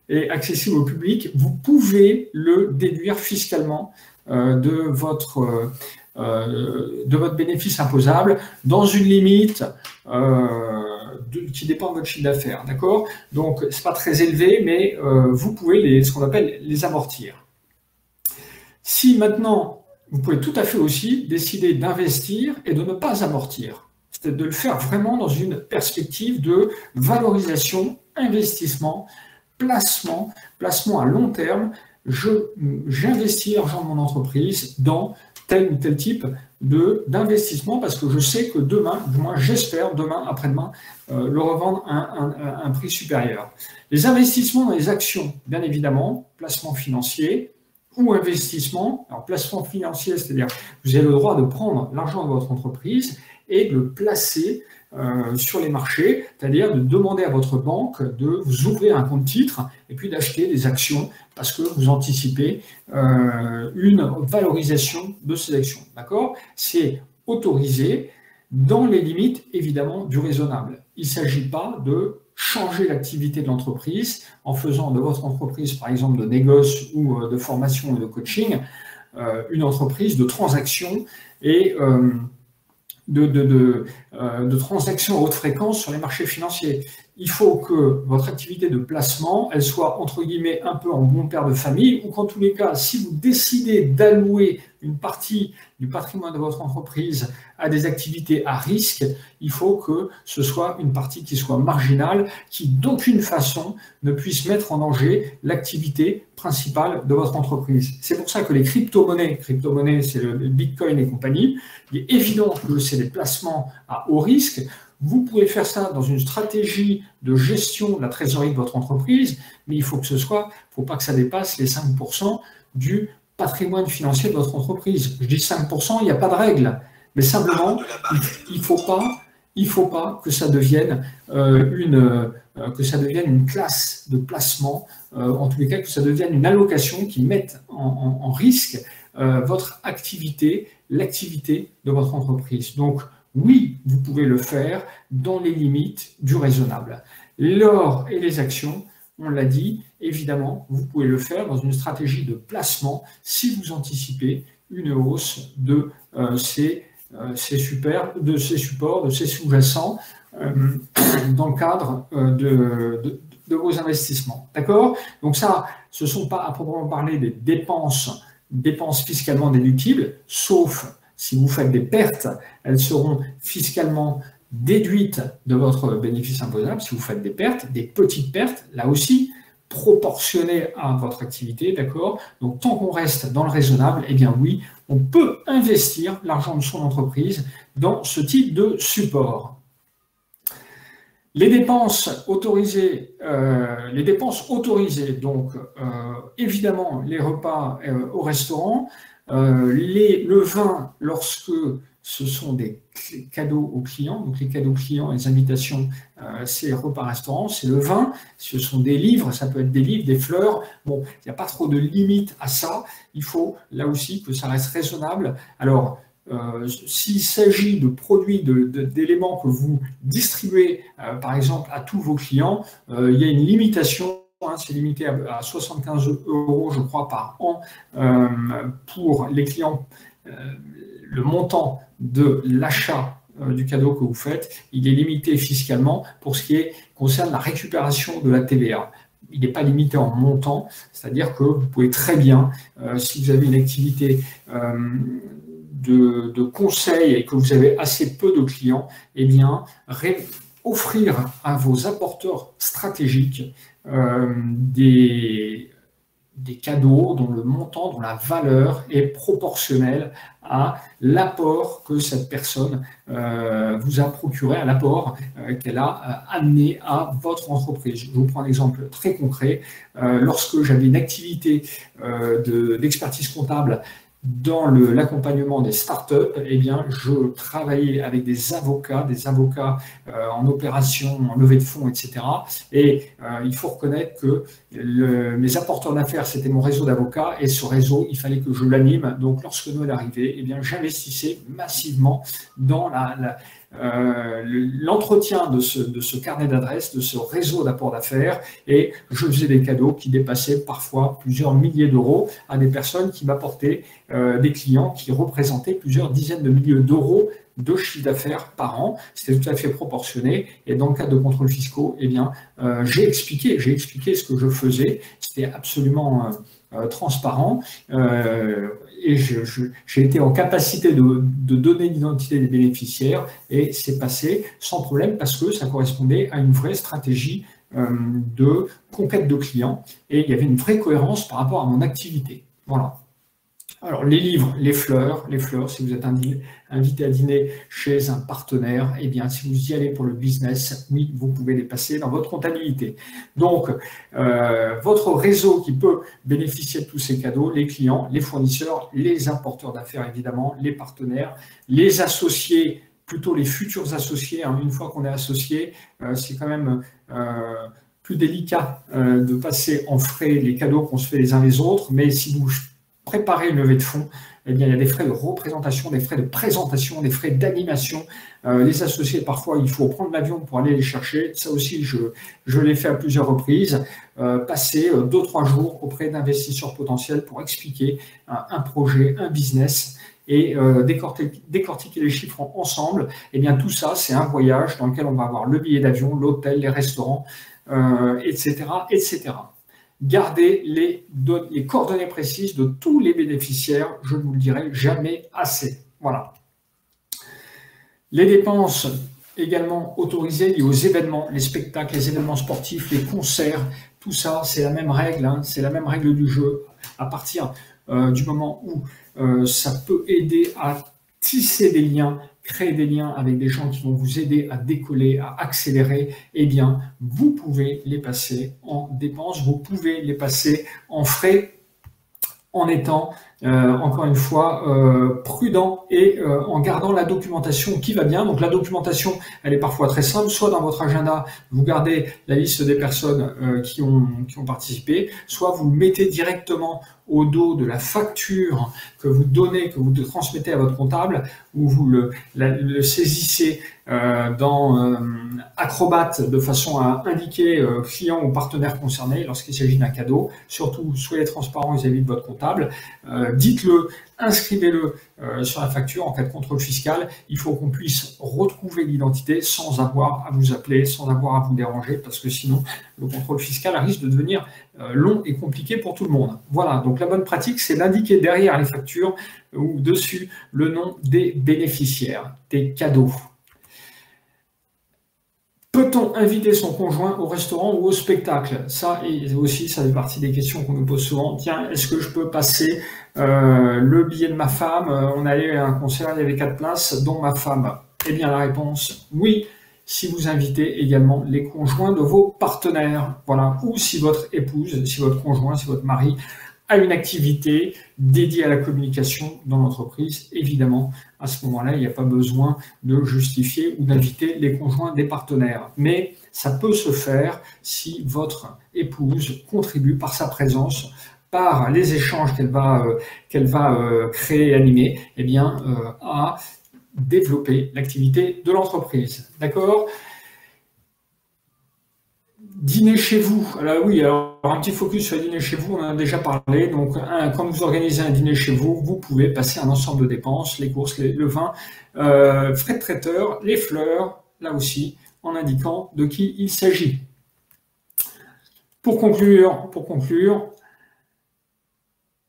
et accessible au public, vous pouvez le déduire fiscalement de votre bénéfice imposable dans une limite qui dépend de votre chiffre d'affaires, d'accord? Donc, c'est pas très élevé, mais vous pouvez ce qu'on appelle les amortir. Si maintenant, vous pouvez tout à fait aussi décider d'investir et de ne pas amortir, c'est-à-dire de le faire vraiment dans une perspective de valorisation, investissement, placement à long terme. J'investis l'argent de mon entreprise dans tel ou tel type d'investissement parce que je sais que demain, du moins j'espère demain, après-demain, le revendre à un prix supérieur. Les investissements dans les actions, bien évidemment, placement financier ou investissement. Alors placement financier, c'est-à-dire vous avez le droit de prendre l'argent de votre entreprise et de le placer sur les marchés, c'est-à-dire de demander à votre banque de vous ouvrir un compte titre et puis d'acheter des actions parce que vous anticipez une valorisation de ces actions. D'accord? C'est autorisé dans les limites, évidemment, du raisonnable. Il ne s'agit pas de changer l'activité de l'entreprise en faisant de votre entreprise, par exemple, de négoce ou de formation et de coaching, une entreprise de transaction et de transactions à haute fréquence sur les marchés financiers. Il faut que votre activité de placement, elle soit entre guillemets un peu en bon père de famille, ou qu'en tous les cas, si vous décidez d'allouer une partie du patrimoine de votre entreprise à des activités à risque, il faut que ce soit une partie qui soit marginale, qui d'aucune façon ne puisse mettre en danger l'activité principale de votre entreprise. C'est pour ça que les crypto-monnaies, c'est le Bitcoin et compagnie, il est évident que c'est des placements à haut risque. Vous pouvez faire ça dans une stratégie de gestion de la trésorerie de votre entreprise, mais il faut que ce soit, faut pas que ça dépasse les 5% du patrimoine financier de votre entreprise. Je dis 5%, il n'y a pas de règle, mais simplement, il faut pas que ça devienne une classe de placement, en tous les cas que ça devienne une allocation qui mette en risque votre activité, l'activité de votre entreprise. Donc, oui, vous pouvez le faire dans les limites du raisonnable. L'or et les actions, on l'a dit, évidemment, vous pouvez le faire dans une stratégie de placement si vous anticipez une hausse de ces supports, de ces sous-jacents dans le cadre de vos investissements. D'accord? Donc ça, ce ne sont pas à proprement parler des dépenses fiscalement déductibles, sauf si vous faites des pertes, elles seront fiscalement déduites de votre bénéfice imposable. Si vous faites des pertes, des petites pertes, là aussi, proportionnées à votre activité, d'accord? Donc, tant qu'on reste dans le raisonnable, eh bien oui, on peut investir l'argent de son entreprise dans ce type de support. Les dépenses autorisées, donc évidemment les repas au restaurant, le vin lorsque ce sont des cadeaux aux clients. Donc les cadeaux clients, les invitations, c'est repas-restaurant, c'est le vin, ce sont des livres, ça peut être des livres, des fleurs. Bon, il n'y a pas trop de limite à ça. Il faut là aussi que ça reste raisonnable. Alors, s'il s'agit de produits, d'éléments que vous distribuez, par exemple, à tous vos clients, il y a une limitation. C'est limité à 75 €, je crois, par an pour les clients. Le montant de l'achat du cadeau que vous faites, il est limité fiscalement pour ce qui concerne la récupération de la TVA. Il n'est pas limité en montant, c'est-à-dire que vous pouvez très bien, si vous avez une activité de conseil et que vous avez assez peu de clients, eh bien, offrir à vos apporteurs stratégiques des cadeaux dont le montant, dont la valeur est proportionnelle à l'apport que cette personne vous a procuré, à l'apport qu'elle a amené à votre entreprise. Je vous prends un exemple très concret. Lorsque j'avais une activité d'expertise comptable dans l'accompagnement des startups, eh bien, je travaillais avec des avocats en opération, en levée de fonds, etc. Et il faut reconnaître que mes apporteurs d'affaires, c'était mon réseau d'avocats, et ce réseau, il fallait que je l'anime. Donc, lorsque Noël arrivait, eh bien, j'investissais massivement dans l'entretien de ce carnet d'adresses, de ce réseau d'apport d'affaires, et je faisais des cadeaux qui dépassaient parfois plusieurs milliers d'euros à des personnes qui m'apportaient des clients qui représentaient plusieurs dizaines de milliers d'euros de chiffre d'affaires par an. C'était tout à fait proportionné. Et dans le cadre de contrôles fiscaux, eh bien, j'ai expliqué ce que je faisais. C'était absolument transparent. Et j'ai été en capacité de donner l'identité des bénéficiaires, et c'est passé sans problème parce que ça correspondait à une vraie stratégie de conquête de clients, et il y avait une vraie cohérence par rapport à mon activité. Voilà. Alors, les livres, les fleurs, si vous êtes invité à dîner chez un partenaire, eh bien, si vous y allez pour le business, oui, vous pouvez les passer dans votre comptabilité. Donc, votre réseau qui peut bénéficier de tous ces cadeaux, les clients, les fournisseurs, les apporteurs d'affaires, évidemment, les partenaires, les associés, plutôt les futurs associés. Hein, une fois qu'on est associé, c'est quand même plus délicat de passer en frais les cadeaux qu'on se fait les uns les autres, mais si vous préparer une levée de fonds, eh bien, il y a des frais de représentation, des frais de présentation, des frais d'animation. Les associés, parfois, il faut prendre l'avion pour aller les chercher. Ça aussi, je l'ai fait à plusieurs reprises. Passer 2-3 jours auprès d'investisseurs potentiels pour expliquer un projet, un business, et décortiquer les chiffres ensemble. Eh bien, tout ça, c'est un voyage dans lequel on va avoir le billet d'avion, l'hôtel, les restaurants, etc., etc. Gardez les coordonnées précises de tous les bénéficiaires, je ne vous le dirai jamais assez. Voilà. Les dépenses également autorisées liées aux événements, les spectacles, les événements sportifs, les concerts, tout ça, c'est la même règle, hein, c'est la même règle du jeu. À partir du moment où ça peut aider à tisser des liens, créer des liens avec des gens qui vont vous aider à décoller, à accélérer, eh bien, vous pouvez les passer en dépenses, vous pouvez les passer en frais, en étant, encore une fois, prudent et en gardant la documentation qui va bien. Donc la documentation, elle est parfois très simple. Soit dans votre agenda, vous gardez la liste des personnes qui ont participé, soit vous le mettez directement au dos de la facture que vous donnez, que vous transmettez à votre comptable, ou vous le saisissez dans Acrobat de façon à indiquer client ou partenaire concerné lorsqu'il s'agit d'un cadeau. Surtout, soyez transparent vis-à-vis de votre comptable. Dites-le, inscrivez-le sur la facture en cas de contrôle fiscal. Il faut qu'on puisse retrouver l'identité sans avoir à vous appeler, sans avoir à vous déranger, parce que sinon, le contrôle fiscal risque de devenir long et compliqué pour tout le monde. Voilà, donc la bonne pratique, c'est d'indiquer derrière les factures ou dessus le nom des bénéficiaires, des cadeaux. Peut-on inviter son conjoint au restaurant ou au spectacle? Ça aussi, ça fait partie des questions qu'on nous pose souvent. Tiens, est-ce que je peux passer le billet de ma femme? On allait à un concert, il y avait 4 places, dont ma femme. Eh bien, la réponse, oui, si vous invitez également les conjoints de vos partenaires. Voilà. Ou si votre épouse, si votre conjoint, si votre mari à une activité dédiée à la communication dans l'entreprise. Évidemment, à ce moment-là, il n'y a pas besoin de justifier ou d'inviter les conjoints des partenaires. Mais ça peut se faire si votre épouse contribue par sa présence, par les échanges qu'elle va créer et animer, eh bien, à développer l'activité de l'entreprise. D'accord ? Dîner chez vous. Alors oui, alors un petit focus sur le dîner chez vous, on en a déjà parlé. Donc, quand vous organisez un dîner chez vous, vous pouvez passer un ensemble de dépenses, les courses, le vin, frais de traiteur, les fleurs, là aussi, en indiquant de qui il s'agit. Pour conclure,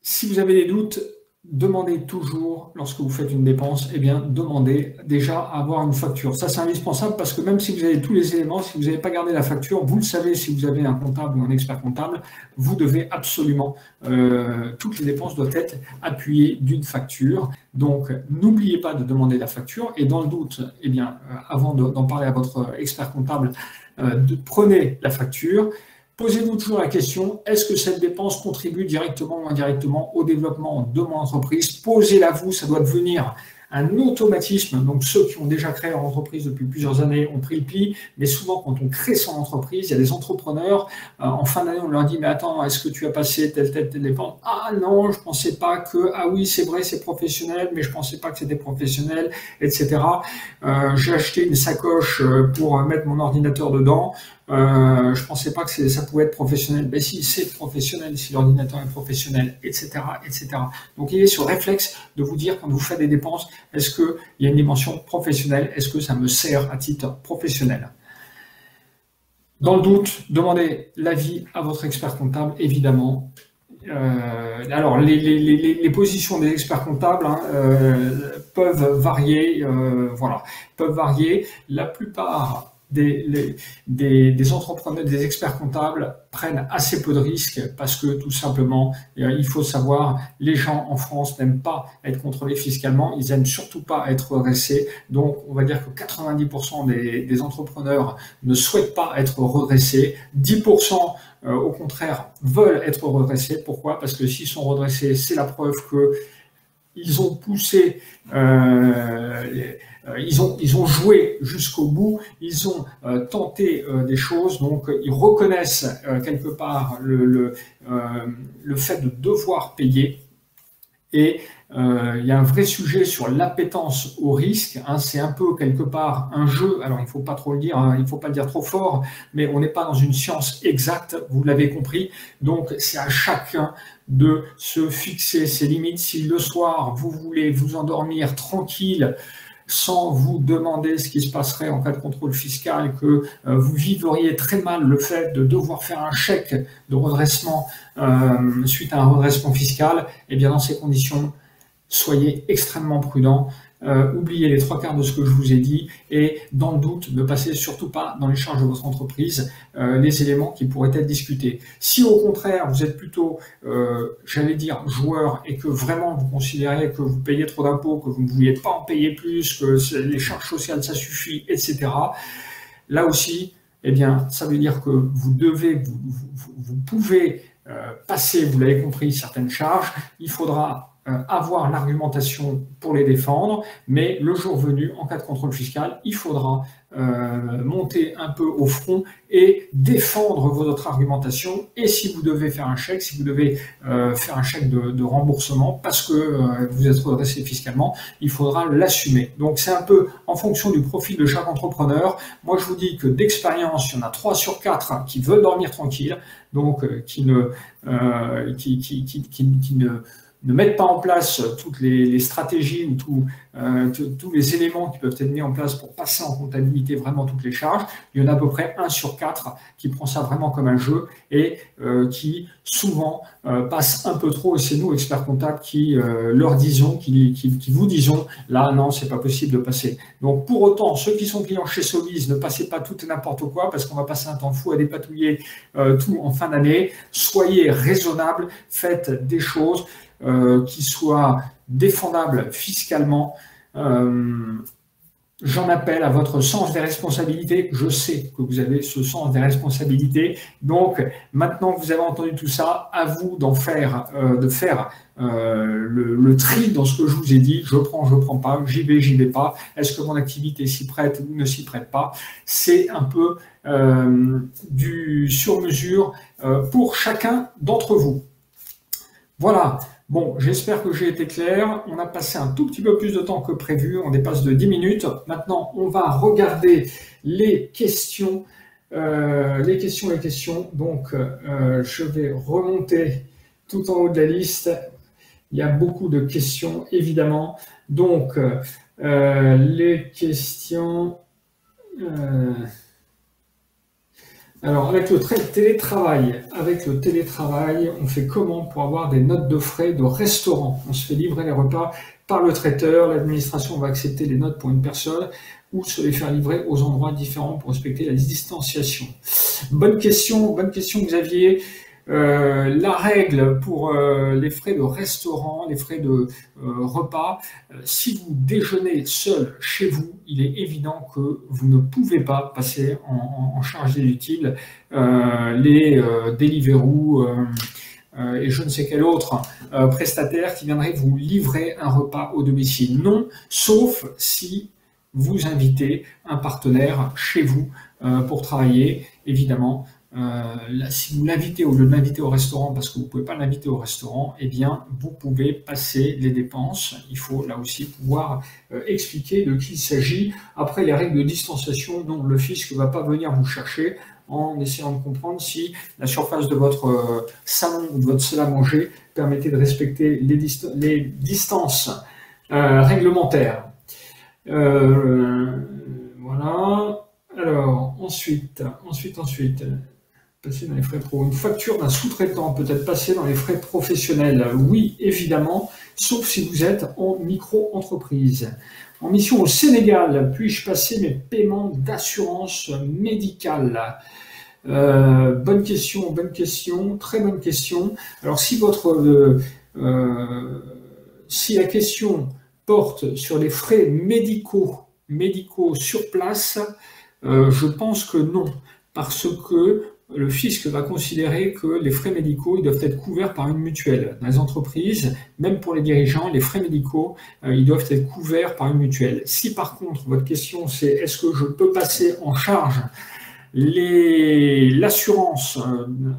si vous avez des doutes, demandez toujours, lorsque vous faites une dépense, eh bien, demandez déjà à avoir une facture. Ça, c'est indispensable parce que même si vous avez tous les éléments, si vous n'avez pas gardé la facture, vous le savez, si vous avez un comptable ou un expert comptable, vous devez absolument, toutes les dépenses doivent être appuyées d'une facture. Donc, n'oubliez pas de demander la facture et dans le doute, eh bien, avant d'en parler à votre expert comptable, prenez la facture. Posez-vous toujours la question, est-ce que cette dépense contribue directement ou indirectement au développement de mon entreprise? Posez-la vous, ça doit devenir un automatisme. Donc ceux qui ont déjà créé leur entreprise depuis plusieurs années ont pris le pli, mais souvent quand on crée son entreprise, il y a des entrepreneurs, en fin d'année on leur dit, mais attends, est-ce que tu as passé telle dépense? Ah non, je pensais pas que, ah oui c'est vrai c'est professionnel, mais je pensais pas que c'était professionnel, etc. J'ai acheté une sacoche pour mettre mon ordinateur dedans. Je pensais pas que ça pouvait être professionnel. Ben si, c'est professionnel, si l'ordinateur est professionnel, etc., etc. Donc, il est sur réflexe de vous dire quand vous faites des dépenses, est-ce qu'il y a une dimension professionnelle? Est-ce que ça me sert à titre professionnel? Dans le doute, demandez l'avis à votre expert comptable, évidemment. Alors, les positions des experts comptables peuvent varier. Voilà, peuvent varier. La plupart des entrepreneurs, des experts comptables prennent assez peu de risques parce que tout simplement, il faut savoir, les gens en France n'aiment pas être contrôlés fiscalement, ils n'aiment surtout pas être redressés. Donc, on va dire que 90% des entrepreneurs ne souhaitent pas être redressés. 10% au contraire veulent être redressés. Pourquoi? Parce que s'ils sont redressés, c'est la preuve que ils ont poussé, ils ont joué jusqu'au bout, ils ont tenté des choses, donc ils reconnaissent quelque part le fait de devoir payer. Et il y a un vrai sujet sur l'appétence au risque. C'est un peu quelque part un jeu. Alors il ne faut pas trop le dire, il ne faut pas le dire trop fort, mais on n'est pas dans une science exacte, vous l'avez compris. Donc c'est à chacun de se fixer ses limites. Si le soir vous voulez vous endormir tranquille, sans vous demander ce qui se passerait en cas de contrôle fiscal, que vous vivriez très mal le fait de devoir faire un chèque de redressement suite à un redressement fiscal, et bien dans ces conditions, soyez extrêmement prudents. Oubliez les 3/4 de ce que je vous ai dit et dans le doute, ne passez surtout pas dans les charges de votre entreprise les éléments qui pourraient être discutés. Si au contraire vous êtes plutôt, j'allais dire, joueur et que vraiment vous considérez que vous payez trop d'impôts, que vous ne vouliez pas en payer plus, que les charges sociales ça suffit, etc. Là aussi, eh bien, ça veut dire que vous pouvez passer, vous l'avez compris, certaines charges. Il faudra avoir l'argumentation pour les défendre, mais le jour venu, en cas de contrôle fiscal, il faudra monter un peu au front et défendre votre argumentation. Et si vous devez faire un chèque, si vous devez faire un chèque de remboursement parce que vous êtes redressé fiscalement, il faudra l'assumer. Donc c'est un peu en fonction du profil de chaque entrepreneur. Moi je vous dis que d'expérience, il y en a 3 sur 4 qui veulent dormir tranquille, donc qui ne mettent pas en place toutes les stratégies ou tous les éléments qui peuvent être mis en place pour passer en comptabilité vraiment toutes les charges. Il y en a à peu près 1 sur 4 qui prend ça vraiment comme un jeu et qui souvent passe un peu trop. Et c'est nous, experts comptables, qui leur disons, qui vous disons, là non, c'est pas possible de passer. Donc pour autant, ceux qui sont clients chez Solis, ne passez pas tout et n'importe quoi parce qu'on va passer un temps fou à dépatouiller tout en fin d'année. Soyez raisonnables, faites des choses qui soit défendable fiscalement. j'en appelle à votre sens des responsabilités. Je sais que vous avez ce sens des responsabilités. Donc, maintenant que vous avez entendu tout ça, à vous de faire le tri dans ce que je vous ai dit. Je prends pas, j'y vais pas. Est-ce que mon activité s'y prête ou ne s'y prête pas? C'est un peu du sur-mesure pour chacun d'entre vous. Voilà. Bon, j'espère que j'ai été clair. On a passé un tout petit peu plus de temps que prévu. On dépasse de 10 minutes. Maintenant, on va regarder les questions. Les questions. Donc, je vais remonter tout en haut de la liste. Il y a beaucoup de questions, évidemment. Donc, les questions... Alors, avec le télétravail, on fait comment pour avoir des notes de frais de restaurant? On se fait livrer les repas par le traiteur, l'administration va accepter les notes pour une personne ou se les faire livrer aux endroits différents pour respecter la distanciation. Bonne question, Xavier. La règle pour les frais de restaurant, les frais de repas, si vous déjeunez seul chez vous, il est évident que vous ne pouvez pas passer en charge déductible les Deliveroo et je ne sais quel autre prestataire qui viendrait vous livrer un repas au domicile. Non, sauf si vous invitez un partenaire chez vous pour travailler, évidemment. Là, si vous l'invitez au lieu de l'inviter au restaurant parce que vous ne pouvez pas l'inviter au restaurant, eh bien, vous pouvez passer les dépenses. Il faut là aussi pouvoir expliquer de qui il s'agit. Après, les règles de distanciation, non, le fisc ne va pas venir vous chercher en essayant de comprendre si la surface de votre salon ou de votre salle à manger permettait de respecter les distances réglementaires. Voilà. Alors, ensuite, passer dans les frais pro. Une facture d'un sous-traitant peut être passée dans les frais professionnels. Oui, évidemment, sauf si vous êtes en micro-entreprise. En mission au Sénégal, puis-je passer mes paiements d'assurance médicale? Bonne question, très bonne question. Alors, si la question porte sur les frais médicaux sur place, je pense que non, parce que le fisc va considérer que les frais médicaux ils doivent être couverts par une mutuelle. Dans les entreprises, même pour les dirigeants, les frais médicaux ils doivent être couverts par une mutuelle. Si par contre votre question c'est est-ce que je peux passer en charge l'assurance,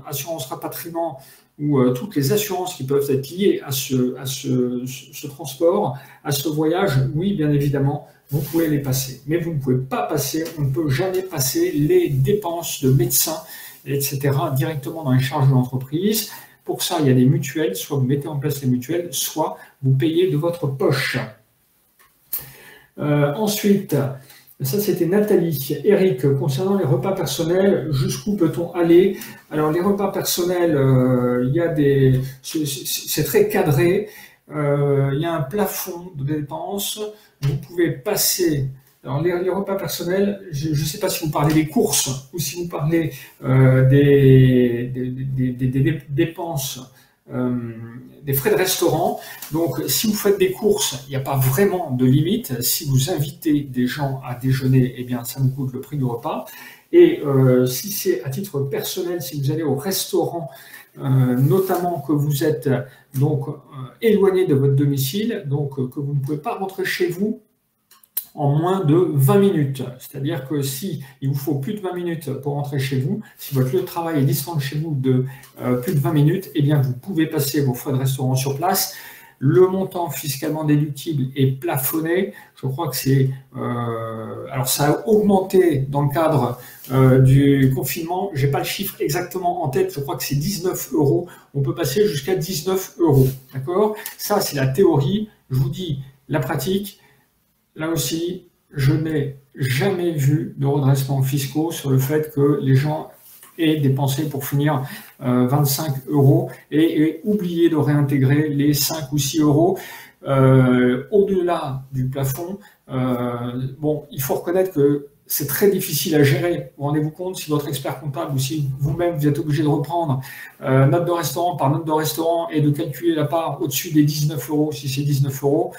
assurance rapatriement ou toutes les assurances qui peuvent être liées à ce transport, à ce voyage, oui, bien évidemment, vous pouvez les passer. Mais vous ne pouvez pas passer, on ne peut jamais passer les dépenses de médecins, etc., directement dans les charges de l'entreprise. Pour ça, il y a des mutuelles, soit vous mettez en place les mutuelles, soit vous payez de votre poche. Ensuite, ça c'était Nathalie. Eric, concernant les repas personnels, jusqu'où peut-on aller? Alors les repas personnels, c'est très cadré. Il y a un plafond de dépenses. Vous pouvez passer. Alors les repas personnels, je ne sais pas si vous parlez des courses ou si vous parlez des dépenses, des frais de restaurant. Donc si vous faites des courses, il n'y a pas vraiment de limite. Si vous invitez des gens à déjeuner, eh bien ça vous coûte le prix du repas. Et si c'est à titre personnel, si vous allez au restaurant, notamment que vous êtes donc éloigné de votre domicile, donc que vous ne pouvez pas rentrer chez vous en moins de 20 minutes. C'est-à-dire que si il vous faut plus de 20 minutes pour rentrer chez vous, si votre lieu de travail est distant de chez vous de plus de 20 minutes, eh bien vous pouvez passer vos frais de restaurant sur place. Le montant fiscalement déductible est plafonné. Je crois que c'est... alors ça a augmenté dans le cadre du confinement. Je n'ai pas le chiffre exactement en tête. Je crois que c'est 19 €. On peut passer jusqu'à 19 €. D'accord? Ça, c'est la théorie. Je vous dis la pratique. Là aussi, je n'ai jamais vu de redressement fiscaux sur le fait que les gens aient dépensé pour finir 25 € et oublier de réintégrer les 5 ou 6 € au-delà du plafond. Bon, il faut reconnaître que c'est très difficile à gérer. Vous rendez-vous compte, si votre expert comptable ou si vous-même vous êtes obligé de reprendre note de restaurant par note de restaurant et de calculer la part au-dessus des 19 euros, si c'est 19 euros,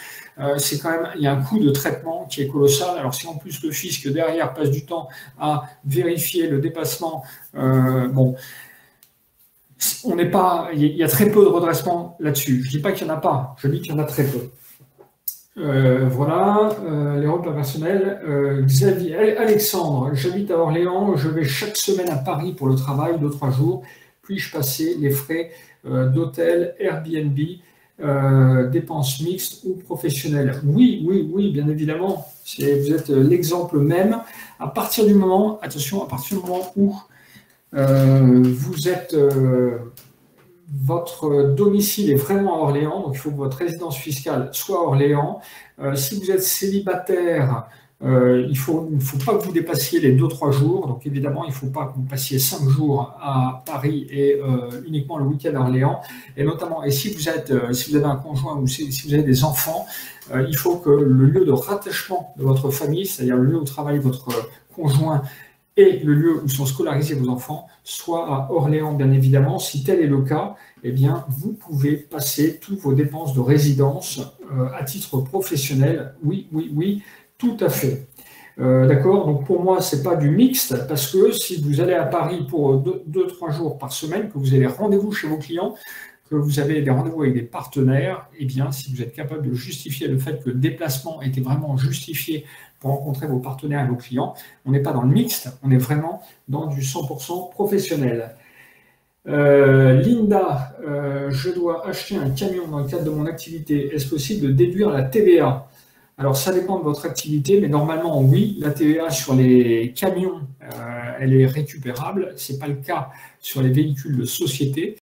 c'est quand même, il y a un coût de traitement qui est colossal. Alors si en plus le fisc derrière passe du temps à vérifier le dépassement, bon, on n'est pas, il y a très peu de redressement là-dessus. Je ne dis pas qu'il n'y en a pas, je dis qu'il y en a très peu. Voilà, les repas personnels. Xavier, Alexandre, j'habite à Orléans, je vais chaque semaine à Paris pour le travail, 2-3 jours. Puis-je passer les frais d'hôtel, Airbnb, dépenses mixtes ou professionnelles? Oui, oui, oui, bien évidemment. Vous êtes l'exemple même. À partir du moment, attention, à partir du moment où vous êtes... votre domicile est vraiment à Orléans, donc il faut que votre résidence fiscale soit à Orléans. Si vous êtes célibataire, il ne faut pas que vous dépassiez les 2-3 jours. Donc évidemment, il ne faut pas que vous passiez 5 jours à Paris et uniquement le week-end à Orléans. Et notamment, et si vous avez un conjoint ou si vous avez des enfants, il faut que le lieu de rattachement de votre famille, c'est-à-dire le lieu où travaille votre conjoint, et le lieu où sont scolarisés vos enfants, soit à Orléans, bien évidemment. Si tel est le cas, eh bien, vous pouvez passer toutes vos dépenses de résidence à titre professionnel. Oui, oui, oui, tout à fait. D'accord? Donc pour moi, ce n'est pas du mixte, parce que si vous allez à Paris pour 2-3 jours par semaine, que vous avez rendez-vous chez vos clients, que vous avez des rendez-vous avec des partenaires, eh bien, si vous êtes capable de justifier le fait que le déplacement était vraiment justifié pour rencontrer vos partenaires et vos clients, on n'est pas dans le mixte, on est vraiment dans du 100% professionnel. Linda, je dois acheter un camion dans le cadre de mon activité. Est-ce possible de déduire la TVA? Alors, ça dépend de votre activité, mais normalement, oui, la TVA sur les camions, elle est récupérable. Ce n'est pas le cas sur les véhicules de société.